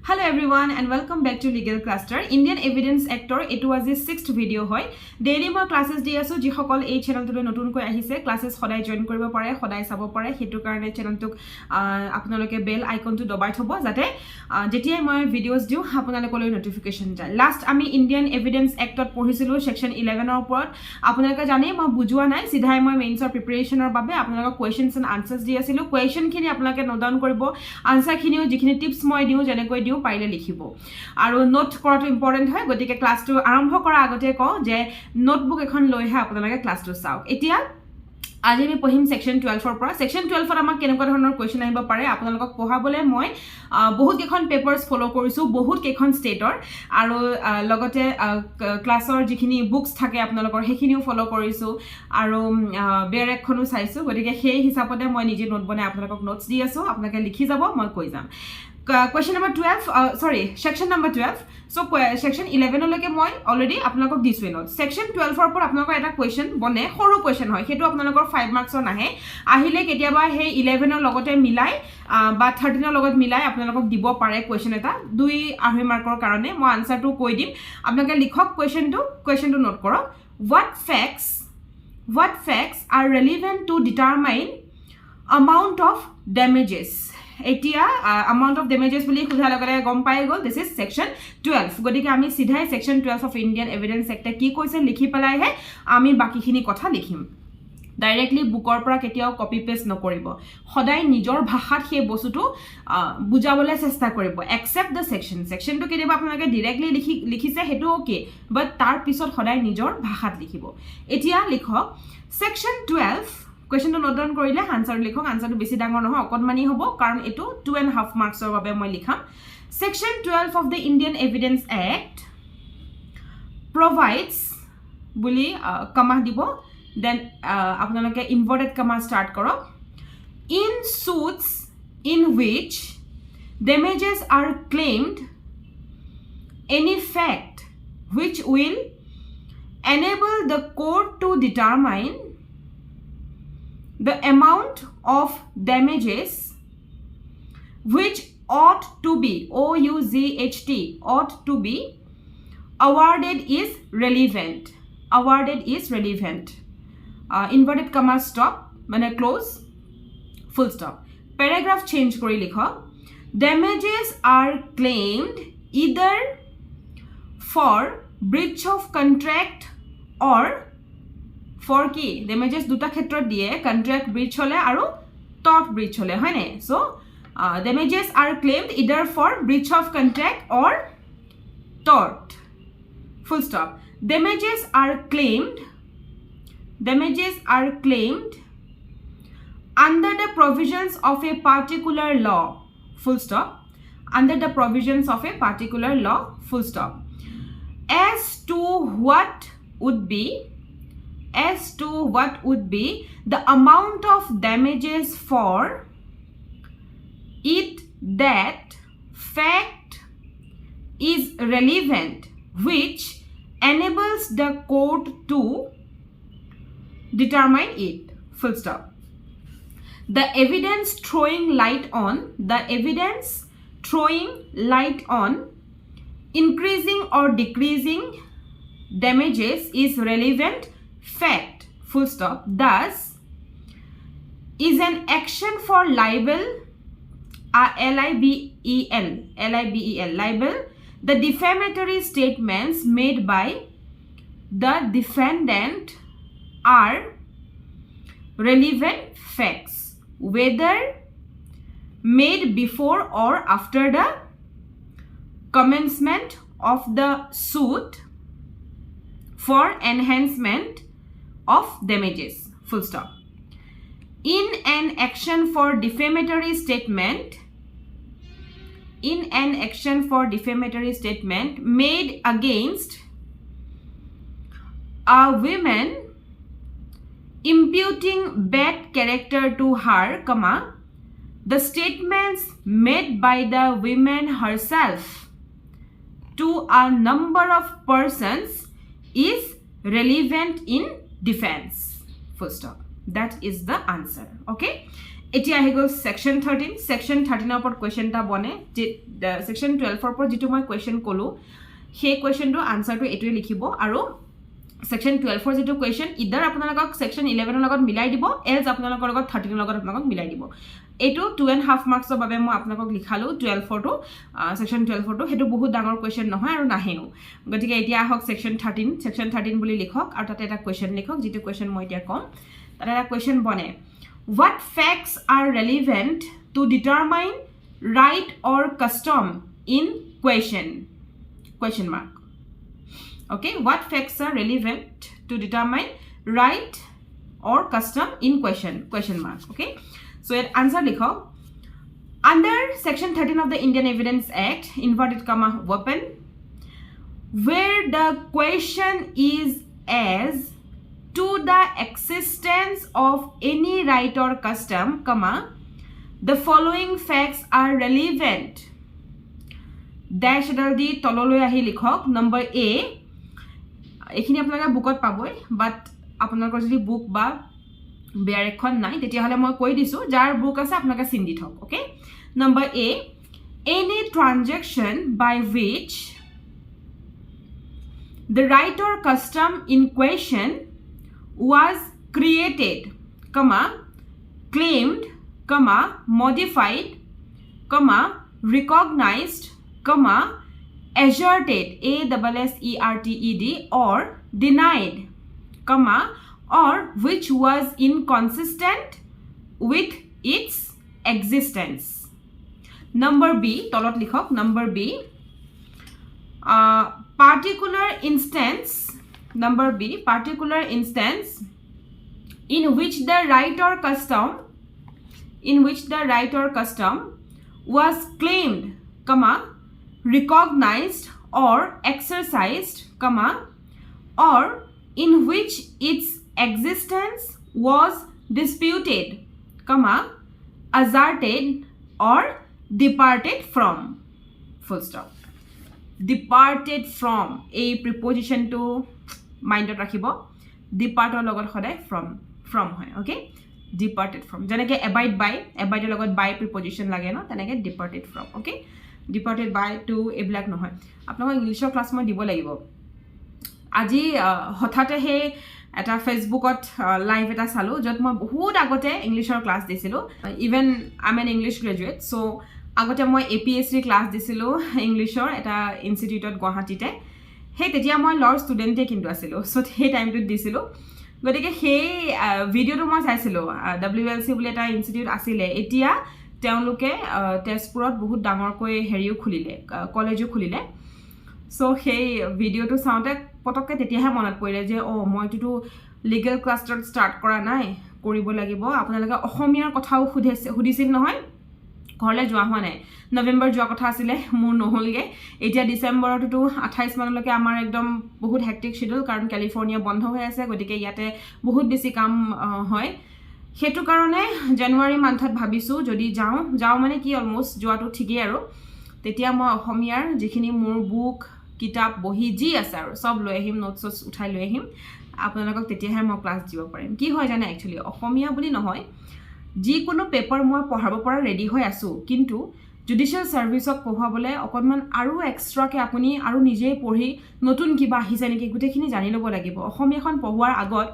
Hello everyone and welcome back to Legal Cluster. Indian Evidence Actor, it was the 6th video hoy. Daily mo classes di aso ji hokol ei channel tu notun koi ahise classes hodai join koribo pare hodai sabo pare hetu karone channel tuk apnaloke bell icon tu dobai thobo jate jetia moi videos diu apnalokole notification jay. Last ami Indian Evidence Act ot pohisilu section 11 or upor apnaloke jane moi bujua nai sidhai moi mains or preparation or babe apnaloke questions and answers di asilu question khini apnaloke note down koribo answer khiniu jikhini tips moi diu jene koi পাইলে লিখিব আৰু note কৰাটো important হয় গতিকে ক্লাসটো আৰম্ভ কৰা আগতে ক যে নোটবুক এখন লৈ হে আপোনালোকে ক্লাসটো চাওক এতিয়া আজি আমি পঢ়িম সেকশন 12 ৰ পৰা সেকশন 12 ৰ আমাক কেনেকুৱা ধৰণৰ কোৱেশ্চন আহিব পাৰে আপোনালোকক পঢ়াবলে মই বহুত কেখন পেপাৰস ফলো কৰিছো বহুত কেখন ষ্টেটৰ আৰু লগতে ক্লাছৰ যিখিনি বুকস থাকে আপোনালোকৰ হেখিনিও ফলো কৰিছো আৰু বেৰেকখনো চাইছো গতিকে সেই হিচাপতে মই নিজে নোট বনাই আপোনালোকক নোটস দি আছো আপোনালোকে লিখি যাব মই কৈ যাম Question number 12, section number 12. So, section 11 leke moi already apnalok disu note. Section 12 for apnalok eta question bone horu question hoy. Hetu apnalok 5 marks or nahe. Ahile ketiaba he 11 logote milai ba 13 logot milai apnalok dibo pare question eta 2 2 mark or karone mo answer to koi dim. Apnaloke likhok question to note koro. What facts are relevant to determine amount of damages? Etia amount of damages boli khudha lagale gom pai gol. This is section 12 godike ami sidhai section 12 of Indian Evidence Act ki koise likhi pelai he ami baki khini kotha likhim directly bookor pora ketiao copy paste nokoribo hodai nijor bhashat he bostutu bujabole chesta koribo except the section to kediba apnalage directly likhise hetu okay but tar pisot hodai nijor bhashat likhibo etia likhok section 12 question to note down korile answer likhok answer to besi dangor noho okonmani hobo karon etu 2.5 marks or babe moi likham section 12 of the Indian Evidence Act provides buli comma dibo then apnaloke inverted comma start koro in suits in which damages are claimed any fact which will enable the court to determine the amount of damages which ought to be ought to be awarded is relevant inverted comma stop mane close full stop paragraph change kori likho damages are claimed either for breach of contract or for ki damages duta khetrot die contract breach hole aru tort breach hole hoy ne so damages are claimed either for breach of contract or tort full stop damages are claimed under the provisions of a particular law full stop under the provisions of a particular law full stop as to what would be the amount of damages for it that fact is relevant which enables the court to determine it full stop the evidence throwing light on increasing or decreasing damages is relevant fact full stop thus is an action for libel libel the defamatory statements made by the defendant are relevant facts whether made before or after the commencement of the suit for enhancement of damages full stop in an action for defamatory statement made against a woman imputing bad character to her the statements made by the woman herself to a number of persons is relevant in defense full stop that is the answer okay এতিয়া আহি গ'ল section 13 section 13 ওপৰত কোৱেশ্চনটা বনে যে section 12 ওপৰত যেটো মই question কলো সেই কোৱেশ্চনটো আনসাৰটো এটোৱে লিখিব আৰু সেকশন 12 ৰ যেটো কোৱেশ্চন ইদাৰ আপোনালোকক সেকশন 11 ৰ লগত মিলাই দিব এলস আপোনালোকৰ লগত 13 ৰ লগত আপোনালোকক মিলাই দিব এটো 2.5 মাৰ্কছৰ বাবে মই আপোনালোকক লিখালো 12 টো সেকশন 12 টো হেতু বহুত ডাঙৰ কোৱেশ্চন নহয় আৰু নাহেও গতিকে এতিয়া আহক সেকশন 13 বুলি লিখক আৰু তাতে এটা কোৱেশ্চন লিখক যেটো কোৱেশ্চন মই এতিয়া কম তাতে এটা কোৱেশ্চন বনে What facts are relevant to determine right or custom in question? Question mark. Okay, what facts are relevant to determine right or custom in question? Question mark. Okay, so it answer likho. Under Section 13 of the Indian Evidence Act, inverted comma weapon, where the question is as to the existence of any right or custom, comma, the following facts are relevant. Dash edal di tololoi ahi likhok. Number A, ekhini apnaloke bookot paboy, but apnalokor jodi book ba bear ekhon nai tetia hole moi koi disu jar book ase apnaloke sin di thok. Okay, number A, any transaction by which the right or custom in question was created, comma, claimed, comma, modified, comma, recognized, comma, asserted, ASSERTED, or denied, comma, or which was inconsistent with its existence. Number B, tolot likhok, number B, particular instance, number B, particular instance in which the right or custom was claimed, comma, recognized or exercised, comma, or in which its existence was disputed, comma, asserted or departed from. Full stop. Departed from, a preposition to mindot rakhibo, depart or logot hoday from hoy. Okay, departed from janeke abide by logot by preposition lage no taneke departed from. Okay, departed by to eblak no hoy apnalok english class moi dibo lagibo aji hothate he eta facebookot live eta salu jot moi bahut agote english class disilo even I'm an English graduate, so agote moi APSC class disilo englishor eta institute Guwahati te he tetia moi law student e kintu asilo so he time to disilo gotike he video to moi saisilo WLC bule eta institute asile etia teonluke testpurot bahut dangor koi heriu khulile college khulile so he video to saunte potokke tetia he monat poile je o moi to legal cluster start kora nai koribo lagibo apnaloke ohomiyar kothao hudisil nohoy ঘৰলে যোৱা হোৱা নাই নৱেম্বৰ যোৱা কথা আছিল মোৰ নহলগে এতিয়া ডিসেম্বৰটো 28 মানলৈকে আমাৰ একদম বহুত হেক্টিক শিডিউল কাৰণ ক্যালিফোৰ্নিয়া বন্ধ হৈ আছে গতিকে ইয়াতে বহুত বেছি কাম হয় হেতু কাৰণে জানুৱাৰী মান্থত ভাবিছো যদি যাও মানে কি অলমোস্ট যোৱাটো ঠিকই আৰু তেতিয়া মই অসমীয়াৰ যিখিনি মোৰ বুক কিতাপ বহি যি আছে আৰু সব লৈ আহিম নোটছ উঠাই লৈ আহিম আপোনালোকক তেতিয়াহে মই ক্লাছ দিব পাৰিম কি হয় জানে একচুয়ালি অসমীয়া বুলি নহয় যি কোনো পেপাৰ মই পঢ়াব পৰা ৰেডি হৈ আছো কিন্তু জুডিশিয়াল সাৰ্ভিসক পঢ়াবলে অকনমান আৰু এক্সট্ৰাকে আপুনি আৰু নিজে পঢ়ি নতুন কিবা আহিছে নেকি গুটেখিনি জানি লব লাগিব অসমীয়াখন পঢ়োৱাৰ আগত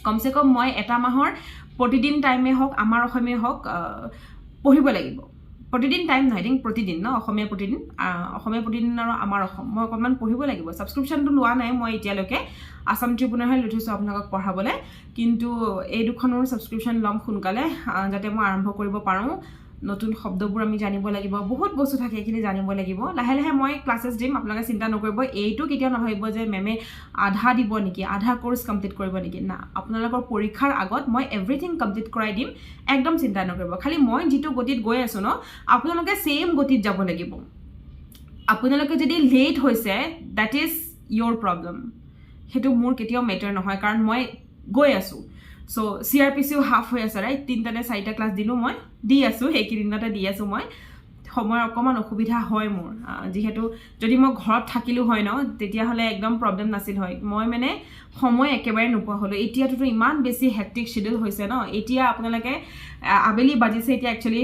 কমসে কম মই এটা মাহৰ প্ৰতিদিন টাইমে হক আমাৰ অসমীয়া হক পঢ়িব লাগিব প্ৰতিদিন টাইম নহয় দিন প্ৰতিদিন ন অসমীয়া প্ৰতিদিন আৰু আমাৰ অসম মই অকনমান পঢ়িব লাগিব সাবস্ক্ৰিপশনটো লোৱা নাই মই এতিয়ালৈকে আসাম ট্ৰিবিউনাৰ হে লুঠিছো আপোনাক পঢ়াবলে কিন্তু এই দুখনৰ সাবস্ক্ৰিপশন লম খুনকালে যাতে মই আৰম্ভ কৰিব পাৰো নতুন শব্দবোৰ আমি জানিব লাগিব বহুত বস্তু থাকে এখিনি জানিব লাগিব লাহে লাহে মই ক্লাसेस দিম আপোনাক চিন্তা নকৰিব এইটো কেতিয়া নভাবিব যে মেমে আধা দিব নেকি আধা কোৰ্স কমপ্লিট কৰিব নেকি না আপোনালোকৰ পৰীক্ষাৰ আগত মই এভৰিথিং কমপ্লিট কৰাই দিম একদম চিন্তা নকৰিব খালি মই যেটো গতিত গৈ আছো ন আপোনালোকে সেম গতিত যাব লাগিব আপোনালোকে যদি লেট হৈছে দ্যাট ইজ your problem হেতু মোৰ কেতিয়াও মেটাৰ নহয় কাৰণ মই গৈ আছো So CRPC half হৈ আছে ৰাইট তিনটাতে চাৰিটা ক্লাস দিলো মই দি আছো এই কিদিনতে দি আছো মই সময় অকমান অসুবিধা হয় মোৰ যেহেতু যদি মই ঘৰত থাকিলো হয় ন তেতিয়া হলে একদম প্ৰবলেম নাছিল হয় মই মানে সময় একেবাৰে নোপোৱা হলো এতিয়াটো ইমান বেছি হেক্টিক শিডিউল হৈছে ন এতিয়া আপোনালোকে আবেলি বাজিছে এতিয়া একচুয়ালি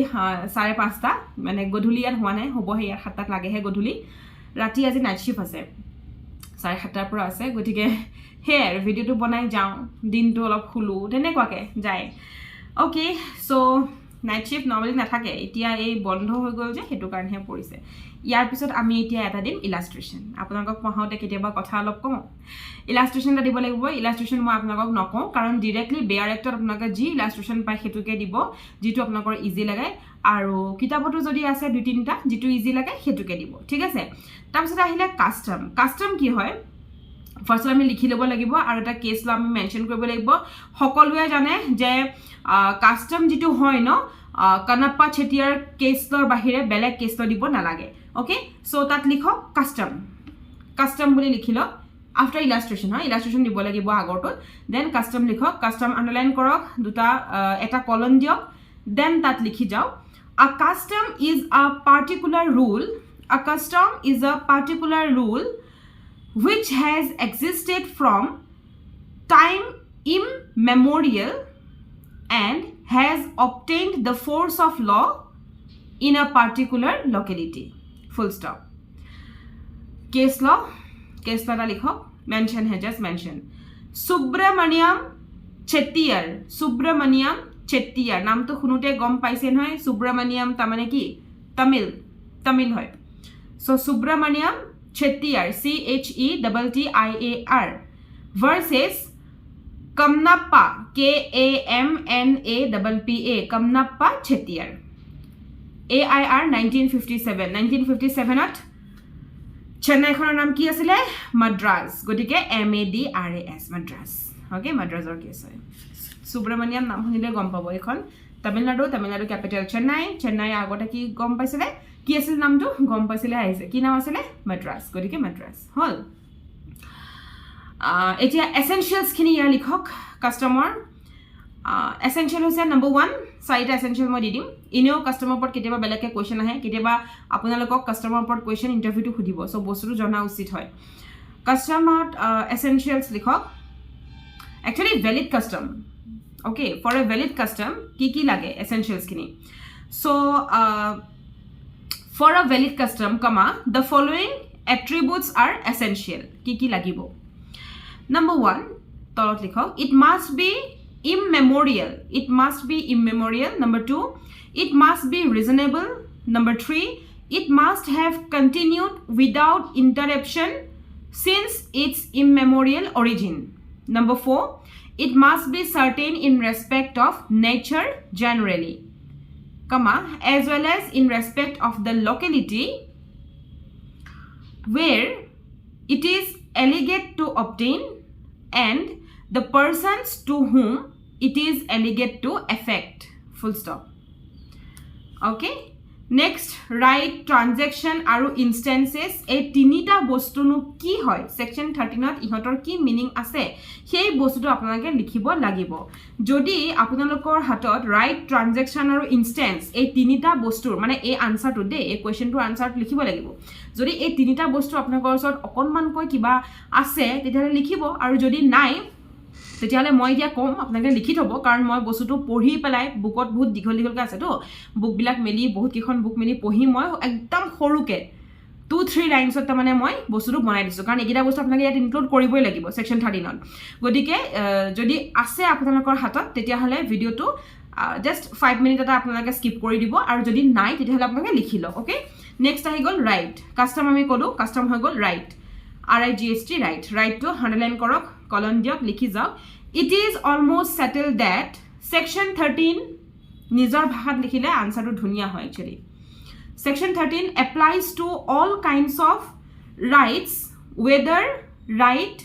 5:30 মানে গধূলি ইয়াত হোৱা নাই হ'ব হে 7টাত লাগেহে গধূলি ৰাতি আজি নাইট শিফট আছে 7:30 পৰা আছে গতিকে হে আৰু ভিডিওটো বনাই যাওঁ দিনটো অলপ খুলো তেনেকুৱাকে যায় okay so night shift normally নাথাকে এতিয়া এই বন্ধ হৈ গ'ল যে হেতু কাৰণেহে পৰিছে ইয়াৰ পিছত আমি এতিয়া এটা দিম ইলাস্ট্ৰেচন আপোনালোকক পঢ়াওতে কেতিয়াবা কথা অলপ কম ইলাস্ট্ৰেচন এটা দিব লাগিব ইলাস্ট্ৰেচন মই আপোনালোকক নকওঁ কাৰণ ডাইৰেক্টলি বেয়াৰ এক্টত আপোনালোকে যি ইলাস্ট্ৰেচন পায় হেতুকে দিব যেটো আপোনালোকৰ ইজি লাগে আৰু কিতাপটো যদি আছে দুই তিনটা যেটো ইজি লাগে হেতুকে দিব ঠিক আছে তাৰপিছত আহিলে কাস্টম কি হয় ফাৰ্স্ট আমি লিখি লব লাগিব আৰু এটা কেস ল আমি মেনশন কৰিব লাগিব সকলোৱে জানে যে কাস্টম যেটো হয় ন কানাপ্পা চেটিয়াৰ কেসৰ বাহিৰে বেলেগ কেস দিব নালাগে ওকে সো তাত লিখক কাস্টম বুলি লিখিল আফটাৰ ইলাস্ট্ৰেচন হয় ইলাস্ট্ৰেচন দিব লাগিব আগৰটোত দেন কাস্টম লিখক কাস্টম আন্ডাৰলাইন কৰক দুটা এটা কলন দিয়ক দেন তাত লিখি যাও a custom is a particular rule which has existed from time immemorial and has obtained the force of law in a particular locality full stop case law ta likhok mention hai just mention subramaniam chettiar নাম তো শুনুতে গম পাইছে নহয় সুব্রমণিয়াম তা মানে কি তামিল হয় so Subramaniam chettiar CHETTIAR versus Kamnappa KAMNAPPA Kamnappa Chettiar AIR 1957 ত চেন্নাই খনৰ নাম কি আছিল মাদ্ৰাজ গটিকে MADRAS মাদ্ৰাজ ওকে মাদ্ৰাজৰ কেছ হয় সুব্রমণিয়াম নাম শুনিলে গম পাব এখন তামিলনাডু ক্যাপিটাল চেন্নাই আগতে কি গম পাইছিলে কি আছিল নামটো গম পাইছিলে আহিছে কি নাম আছিল মাদ্ৰাজ গটিকে মাদ্ৰাজ হল এতিয়া এসেনশিয়ালস খিনি ইয়াৰ লিখক কাস্টমাৰ এসেনশিয়াল হৈছে নম্বৰ 1 চাইটা এসেনশিয়াল মই দি দিম ইনেও কাস্টমাৰ ওপৰত কেতিয়াবা বেলেগকে কোৱেশ্চন আহে কেতিয়াবা আপোনালোকক কাস্টমাৰ ওপৰত কোৱেশ্চন ইন্টাৰভিউটো খুদিব সো বস্তুটো জনা উচিত হয় কাস্টমাৰ এসেনশিয়ালস লিখক actually valid custom okay for a valid custom ki lage essentials kini so for a valid custom comma the following attributes are essential ki lagibo number 1 tolot likhok it must be immemorial number 2 it must be reasonable number 3 it must have continued without interruption since its immemorial origin number 4 it must be certain in respect of nature generally comma as well as in respect of the locality where it is alleged to obtain and the persons to whom it is alleged to affect full stop okay next write transaction aru instances এই তিনিটা বস্তুনো কি হয় section 13 ত ইহতৰ কি meaning আছে সেই বস্তুটো আপোনালোকে লিখিব লাগিব যদি আপোনালোকৰ হাতত write transaction aru instance এই তিনিটা বস্তুৰ মানে এই আনসাৰটো দে এই কোৱেশ্চনটোৰ আনসাৰটো লিখিব লাগিব যদি এই তিনিটা বস্তু আপোনালোকৰ ওচৰত অকনমান কৈ কিবা আছে তেতিয়া লিখিব আৰু যদি নাই তেতিয়ালে মই দিয়া কম আপোনালোকে লিখি থব কাৰণ মই বস্তুটো পঢ়ি পেলাই বুকত বহুত দীঘলকে আছে তো বুক বিলাক মেলি বহুত কিখন বুক মেলি পঢ়ি মই একদম সৰুকে 2-3 লাইনছত মানে মই বস্তুটো বনাই দিছো কাৰণ এইটা বস্তু আপোনালোকে ইয়াত ইনক্লুড কৰিবই লাগিব সেকশন 13 ত গদিকে যদি আছে আপোনালোকৰ হাতত তেতিয়া হলে ভিডিওটো জাস্ট 5 মিনিট এটা আপোনালোকে স্কিপ কৰি দিব আৰু যদি নাই তেতিয়া হলে আপোনালোকে লিখি লওক ওকে নেক্সট আহি গল ৰাইট কাস্টম আমি কলো কাস্টম হৈ গল right RIGST right to underline korok colon diok likhi jao it is almost settled that section 13 nijor bhagat likhile answer to dhunia hoy actually section 13 applies to all kinds of rights whether right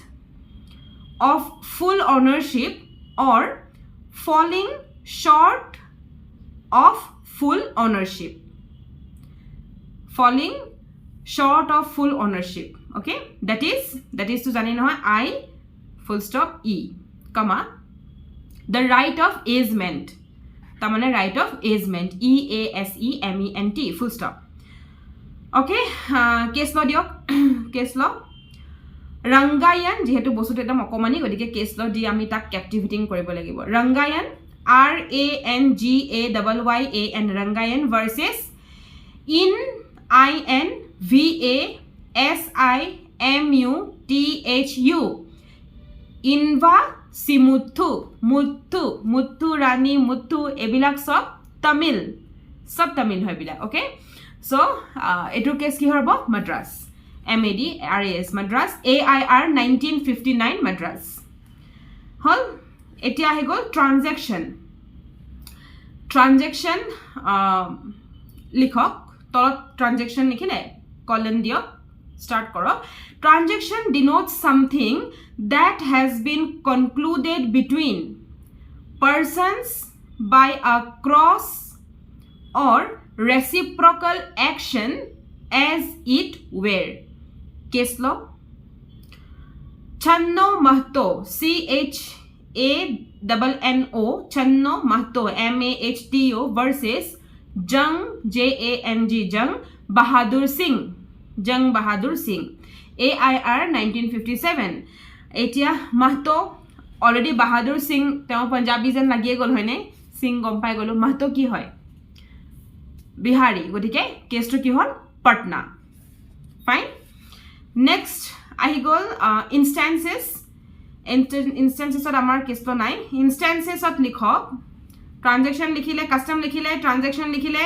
of full ownership or falling short of full ownership okay that is to jani noy I full stop e comma the right of easement tamane right of easement EASEMENT full stop Okay, case law diok, case law. Rangayan, যেহেতু বস্তুটো এটা মকমানি গতিকে case ল দি আমি তাক captivating কৰিব লাগিব Rangayan RANGAYYAN Rangayan versus INVASIMUTHU Inva Simuthu Muthu Rani Muthu ebilak sab Tamil হয় bila okay so etu case ki horbo Madras MAD RAS Madras AIR 1959 Madras hol etia ahi gol transaction likhok tolot transaction likhile colon diok start koro transaction denotes something that has been concluded between persons by a cross or reciprocal action as it were case law Channo Mahto CHANNO Channo Mahto MAHTO versus Jung JANG Jung Bahadur Singh AIR 1957 etia Mahto already Bahadur Singh teo Punjabi jen lagie gol hoine Singh gompai golo Mahto ki hoy Bihari gotike case to ki hol Patna fine next ahi gol instances ot amar case to nai instances ot likhok transaction likhile custom likhile transaction likhile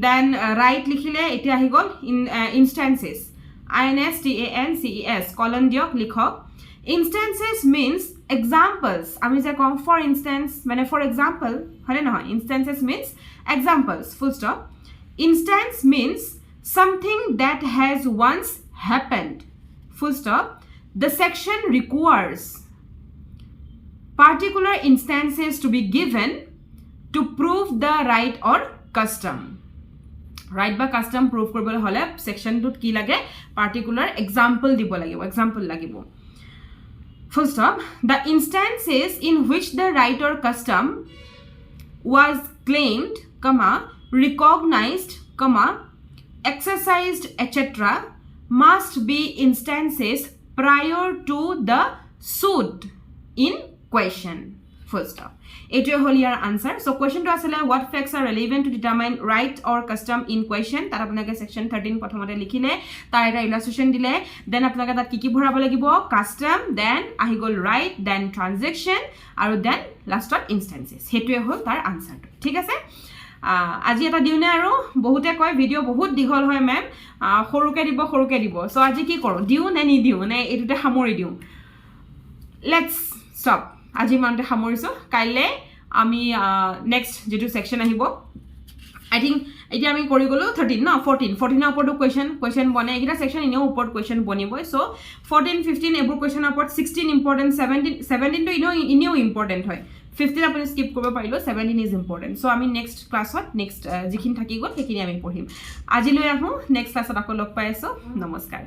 then right likhile etia ahi gol instances INSTANCES colon diok likhok instances means examples ami je kom for instance mane for example hone na instances means examples full stop instance means something that has once happened full stop the section requires particular instances to be given to prove the right or custom right ba custom proof koribole hole section tut ki lage particular example dibo lagibo full stop the instances in which the right or custom was claimed recognized exercised etc must be instances prior to the suit in question full stop etu hol your answer so question to asile what facts are relevant to determine right or custom in question tar apnake section 13 prothomote likhile tar eta illustration dile then apnake tat ki bhorabo lagibo custom then ahi gol right then transaction aru then last of instances hetu hol tar answer to thik ase আজি এটা দিউনে আৰু বহুতে কয় video বহুত দিঘল হয় ma'am খৰুকে দিব so আজি কি কৰো দিউ নে নি দিউ নে এটুতে সামৰি দিউ লেটস স্টপ আজি মানতে সামৰিছো কাইলে আমি নেক্সট যেটো সেকশন আহিব আই থিংক এতিয়া আমি কৰি গলো 13 না 14 এর উপর কোয়েশ্চন বনে এটা সেকশন ইনেও উপর কোয়েশ্চন বনিবই সো 14 15 এবোৰ কোয়েশ্চনৰ উপৰ 16 ইম্পৰ্টেন্ট 17 তো ইনেও ইম্পৰ্টেন্ট হয় 15 আপুনি স্কিপ কৰিব পাৰিলো 17 ইজ ইম্পর্টেন্ট সো আমি নেক্সট ক্লাছত নেক্সট যিখিনি থাকি গল সেইখিনি আমি পঢ়িম আজিলৈ আহো নেক্সট ক্লাছত আকৌ লগ পাই আছো নমস্কাৰ